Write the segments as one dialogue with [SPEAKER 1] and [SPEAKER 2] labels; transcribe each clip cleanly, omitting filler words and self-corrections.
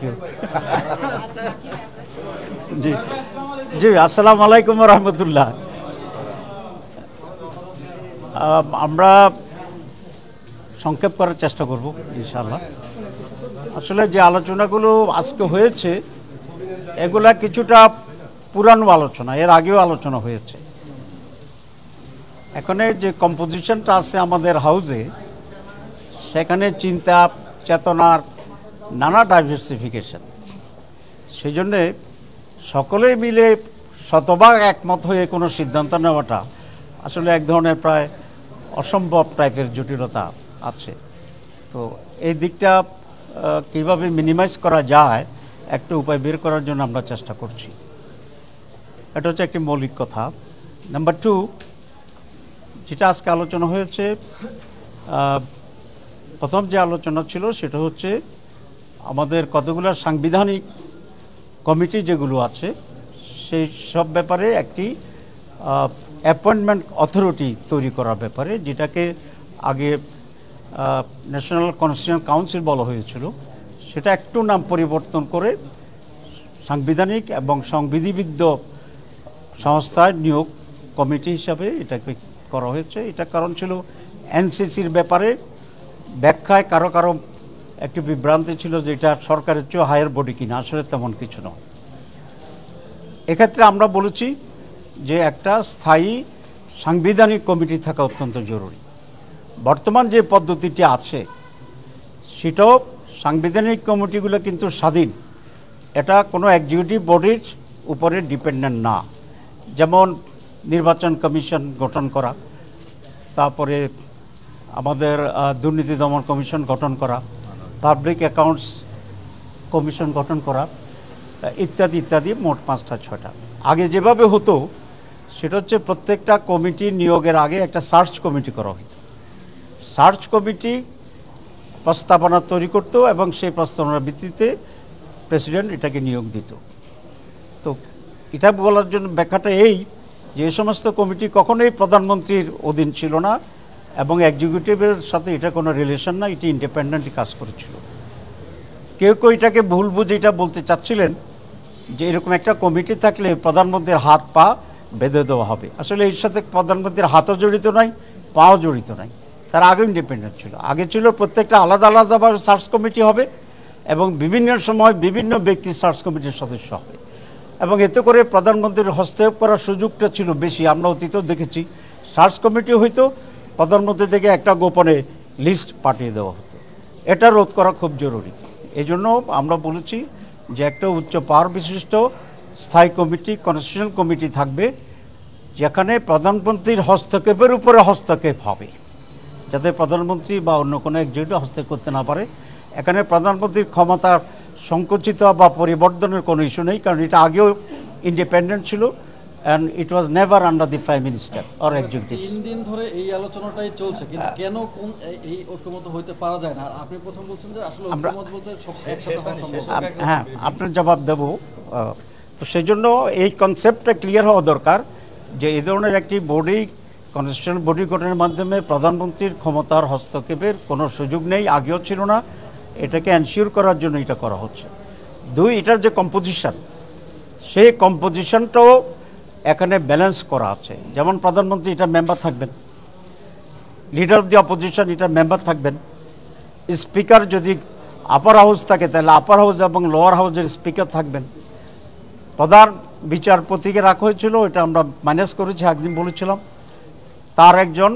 [SPEAKER 1] You. জি জি, আসসালামু আলাইকুম রহমতুল্লাহ। আমরা সংক্ষেপ করার চেষ্টা করব ইনশাআল্লাহ। আসলে যে আলোচনাগুলো আজকে হয়েছে এগুলা কিছুটা পুরানো আলোচনা, এর আগেও আলোচনা হয়েছে। এখানে যে কম্পোজিশনটা আছে আমাদের হাউসে, সেখানে চিন্তা চেতনার নানা ডাইভার্সিফিকেশন, সেই জন্যে সকলেই মিলে শতভাগ একমত হয়ে কোনো সিদ্ধান্ত নেওয়াটা আসলে এক ধরনের প্রায় অসম্ভব টাইপের জটিলতা আছে। তো এই দিকটা কীভাবে মিনিমাইজ করা যায় একটা উপায় বের করার জন্য আমরা চেষ্টা করছি। এটা হচ্ছে একটি মৌলিক কথা। নাম্বার 2, যেটা আজকে আলোচনা হয়েছে, প্রথম যে আলোচনা ছিল সেটা হচ্ছে আমাদের কতগুলো সাংবিধানিক কমিটি যেগুলো আছে সেই সব ব্যাপারে একটি অ্যাপয়েন্টমেন্ট অথরিটি তৈরি করার ব্যাপারে, যেটাকে আগে ন্যাশনাল কনস্টিটিউশন কাউন্সিল বলা হয়েছিল, সেটা একটু নাম পরিবর্তন করে সাংবিধানিক এবং সংবিধিবদ্ধ সংস্থায় নিয়োগ কমিটি হিসাবে এটাকে করা হয়েছে। এটা কারণ ছিল এনসিসির ব্যাপারে ব্যাখ্যায় কারো কারো একটি বিভ্রান্তি ছিল যে এটা সরকারের চেয়ে হায়ার বডি কিনা, আসলে তেমন কিছু নয়। এক্ষেত্রে আমরা বলেছি যে একটা স্থায়ী সাংবিধানিক কমিটি থাকা অত্যন্ত জরুরি। বর্তমান যে পদ্ধতিটি আছে সেটাও সাংবিধানিক কমিটিগুলো কিন্তু স্বাধীন, এটা কোনো এক্সিকিউটিভ বডির উপরে ডিপেন্ডেন্ট না। যেমন নির্বাচন কমিশন গঠন করা, তারপরে আমাদের দুর্নীতি দমন কমিশন গঠন করা, পাবলিক অ্যাকাউন্টস কমিশন গঠন করা, ইত্যাদি ইত্যাদি, মোট 5-6টা। আগে যেভাবে হতো সেটা হচ্ছে প্রত্যেকটা কমিটি নিয়োগের আগে একটা সার্চ কমিটি করা হতো। সার্চ কমিটি প্রস্তাবনা তৈরি করতো এবং সেই প্রস্তাবনার ভিত্তিতে প্রেসিডেন্ট এটাকে নিয়োগ দিত। তো এটা বলার জন্য ব্যাখ্যাটা এই যে এই সমস্ত কমিটি কখনোই প্রধানমন্ত্রীর অধীন ছিল না এবং এক্সিকিউটিভের সাথে এটা কোনো রিলেশন না, এটি ইন্ডিপেন্ডেন্টলি কাজ করেছিল। কেউ কেউ এটাকে ভুল বুঝে এটা বলতে চাচ্ছিলেন যে এরকম একটা কমিটি থাকলে প্রধানমন্ত্রীর হাত পা বেঁধে দেওয়া হবে। আসলে এর সাথে প্রধানমন্ত্রীর হাতও জড়িত নাই, পাও জড়িত নাই, তারা আগে ইন্ডিপেন্ডেন্ট ছিল। আগে ছিল প্রত্যেকটা আলাদা আলাদাভাবে সার্চ কমিটি হবে এবং বিভিন্ন সময় বিভিন্ন ব্যক্তি সার্চ কমিটির সদস্য হবে এবং এতে করে প্রধানমন্ত্রীর হস্তক্ষেপ করার সুযোগটা ছিল বেশি। আমরা অতীতেও দেখেছি সার্চ কমিটি হইতো, প্রধানমন্ত্রী থেকে একটা গোপনে লিস্ট পাঠিয়ে দেওয়া হতো। এটা রোধ করা খুব জরুরি। এই জন্য আমরা বলেছি যে একটা উচ্চ পাওয়ার বিশিষ্ট স্থায়ী কমিটি, কনস্টিটিউশন কমিটি থাকবে, যেখানে প্রধানমন্ত্রীর হস্তক্ষেপের উপরে হস্তক্ষেপ হবে, যাতে প্রধানমন্ত্রী বা অন্য কোনো এক্সিকিউটিভ হস্তক্ষেপ করতে না পারে। এখানে প্রধানমন্ত্রীর ক্ষমতার সংকুচিত বা পরিবর্তনের কোনো ইস্যু নেই, কারণ এটা আগেও ইন্ডিপেন্ডেন্ট ছিল and it was never under the prime minister or executive.
[SPEAKER 2] 3 দিন ধরে এই আলোচনাটাই চলছে, কিন্তু কেন কোন এই ঐক্যমত হইতে পারা যায় না? আপনি প্রথম বলছেন যে আসলে ঐক্যমত বলতে সব একসাথে হওয়া সম্ভব।
[SPEAKER 1] হ্যাঁ, আপনার জবাব দেব। তো সেই জন্য এই কনসেপ্টটা ক্লিয়ার হওয়া দরকার যে এই ধরনের একটি বডি, কনস্টিটিউশনাল বডি গঠনের মাধ্যমে প্রধানমন্ত্রীর ক্ষমতার হস্তক্ষেপের কোনো সুযোগ নেই, আগেও ছিল না। এটাকে এনশিওর করার জন্য এটা করা হচ্ছে। 2, এটার যে কম্পোজিশন, সেই কম্পোজিশনটাও এখানে ব্যালেন্স করা আছে। যেমন প্রধানমন্ত্রী এটা মেম্বার থাকবেন, লিডার অফ দি অপোজিশন এটা মেম্বার থাকবেন, স্পিকার যদি আপার হাউস থাকে তাহলে আপার হাউস এবং লোয়ার হাউসের স্পিকার থাকবেন, প্রধান বিচারপতিকে রাখা হয়েছিল, এটা আমরা মাইনাস করেছি, একদিন বলেছিলাম। তার একজন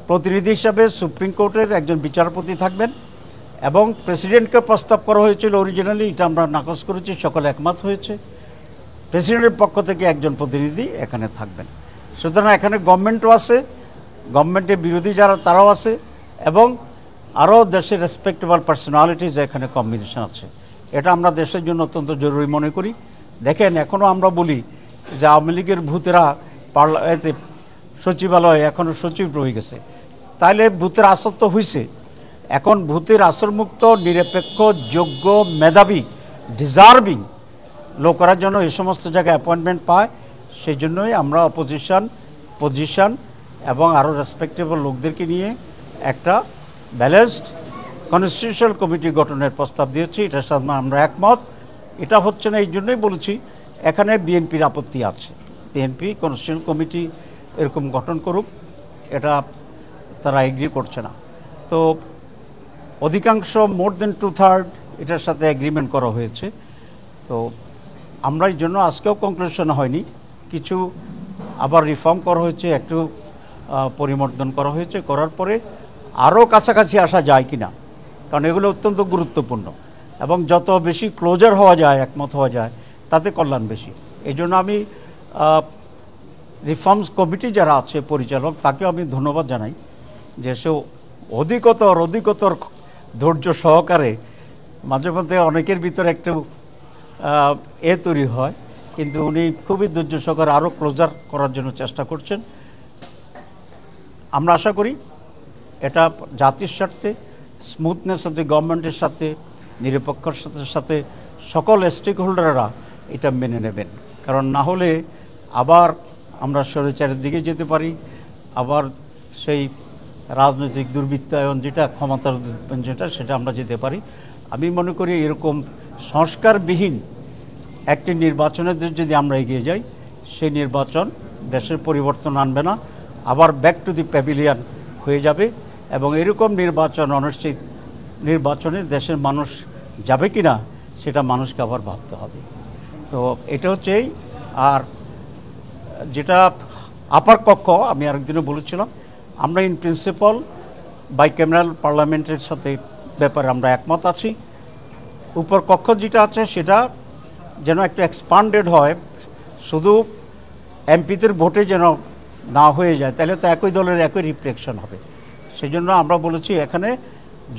[SPEAKER 1] প্রতিনিধি হিসাবে সুপ্রিম কোর্টের একজন বিচারপতি থাকবেন এবং প্রেসিডেন্টকে প্রস্তাব করা হয়েছিল অরিজিনালি, এটা আমরা নাকচ করেছি, সকলে একমত হয়েছে। প্রেসিডেন্টের পক্ষ থেকে একজন প্রতিনিধি এখানে থাকবেন। সুতরাং এখানে গভর্নমেন্টও আছে, গভর্নমেন্টের বিরোধী যারা তারাও আছে এবং আরও দেশের রেসপেক্টেবল পার্সোনালিটিজ এখানে কম্বিনেশন আছে। এটা আমরা দেশের জন্য অত্যন্ত জরুরি মনে করি। দেখেন, এখনও আমরা বলি যে আওয়ামী লীগের ভূতেরা এতে সচিবালয়ে এখনও সচিব রয়ে গেছে, তাইলে ভূতের আসর তো হয়েছে। এখন ভূতের আসরমুক্ত, নিরপেক্ষ, যোগ্য, মেধাবী, ডিজার্ভিং লোকেরা যেন এই সমস্ত জায়গায় অ্যাপয়েন্টমেন্ট পায়, সেই জন্যই আমরা পজিশন এবং আরও রেসপেক্টেবল লোকদেরকে নিয়ে একটা ব্যালেন্সড কনস্টিটিউশনাল কমিটি গঠনের প্রস্তাব দিয়েছি, এটার সাথে আমরা একমত। এটা হচ্ছে না এই জন্যই বলেছি, এখানে বিএনপির আপত্তি আছে। বিএনপি কনস্টিটিউশনাল কমিটি এরকম গঠন করুক, এটা তারা এগ্রি করছে না। তো অধিকাংশ মোর দেন 2/3 এটার সাথে এগ্রিমেন্ট করা হয়েছে। তো আমরা এই জন্য আজকেও কনক্লুশন হয়নি, কিছু আবার রিফর্ম করা হয়েছে, একটু পরিবর্তন করা হয়েছে, করার পরে আরও কাছাকাছি আসা যায় কি না, কারণ এগুলো অত্যন্ত গুরুত্বপূর্ণ এবং যত বেশি ক্লোজার হওয়া যায়, একমত হওয়া যায়, তাতে কল্যাণ বেশি। এই জন্য আমি রিফর্মস কমিটি যারা আছে পরিচালক, তাকেও আমি ধন্যবাদ জানাই যে সে অধিকতর ধৈর্য সহকারে, মাঝে মধ্যে অনেকের ভিতরে একটু তৈরি হয়, কিন্তু উনি খুবই ধৈর্য সহকারে আরও ক্লোজার করার জন্য চেষ্টা করছেন। আমরা আশা করি এটা জাতির স্বার্থে, স্মুথনেস অফ দি গভর্নমেন্টের সাথে, নিরপেক্ষর সাথে সকল স্টেক হোল্ডাররা এটা মেনে নেবেন। কারণ না হলে আবার আমরা স্বৈরাচারের দিকে যেতে পারি, আবার সেই রাজনৈতিক দুর্বৃত্তায়ন যেটা, ক্ষমতার যেটা, সেটা আমরা যেতে পারি। আমি মনে করি এরকম সংস্কারবিহীন একটি নির্বাচনের যদি আমরা এগিয়ে যাই, সেই নির্বাচন দেশের পরিবর্তন আনবে না, আবার ব্যাক টু দি প্যাভিলিয়ন হয়ে যাবে। এবং এরকম নির্বাচন, অনিশ্চিত নির্বাচনে দেশের মানুষ যাবে কি না সেটা মানুষকে আবার ভাবতে হবে। তো এটা হচ্ছে এই। আর যেটা আপার কক্ষ, আমি আরেকদিনও বলেছিলাম, আমরা ইন প্রিন্সিপাল বাইক্যামেরাল পার্লামেন্টের সাথে ব্যাপারে আমরা একমত আছি। উপর কক্ষ যেটা আছে সেটা যেন একটু এক্সপান্ডেড হয়, শুধু এমপিদের ভোটে যেন না হয়ে যায়, তাহলে তো একই দলের একই রিফ্লেকশন হবে। সেই জন্য আমরা বলেছি এখানে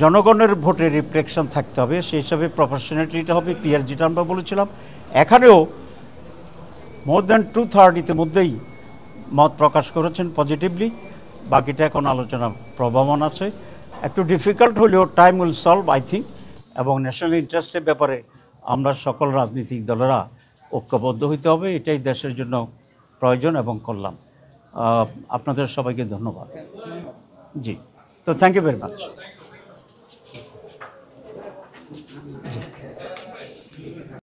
[SPEAKER 1] জনগণের ভোটে রিফ্লেকশন থাকতে হবে, সেই হিসাবে প্রফেশনালিটিটা হবে, পিআর যেটা আমরা বলেছিলাম। এখানেও মোর দ্যান 2/3 ইতিমধ্যেই মত প্রকাশ করেছেন পজিটিভলি, বাকিটা এখন আলোচনা প্রভাবন আছে। একটু ডিফিকাল্ট হলেও time will solve, I think. এবং ন্যাশনাল ইন্টারেস্টের ব্যাপারে আমরা সকল রাজনৈতিক দলেরা ঐক্যবদ্ধ হইতে হবে, এটাই দেশের জন্য প্রয়োজন এবং কল্যাণ। আপনাদের সবাইকে ধন্যবাদ। জি, তো থ্যাংক ইউ ভেরি মাচ।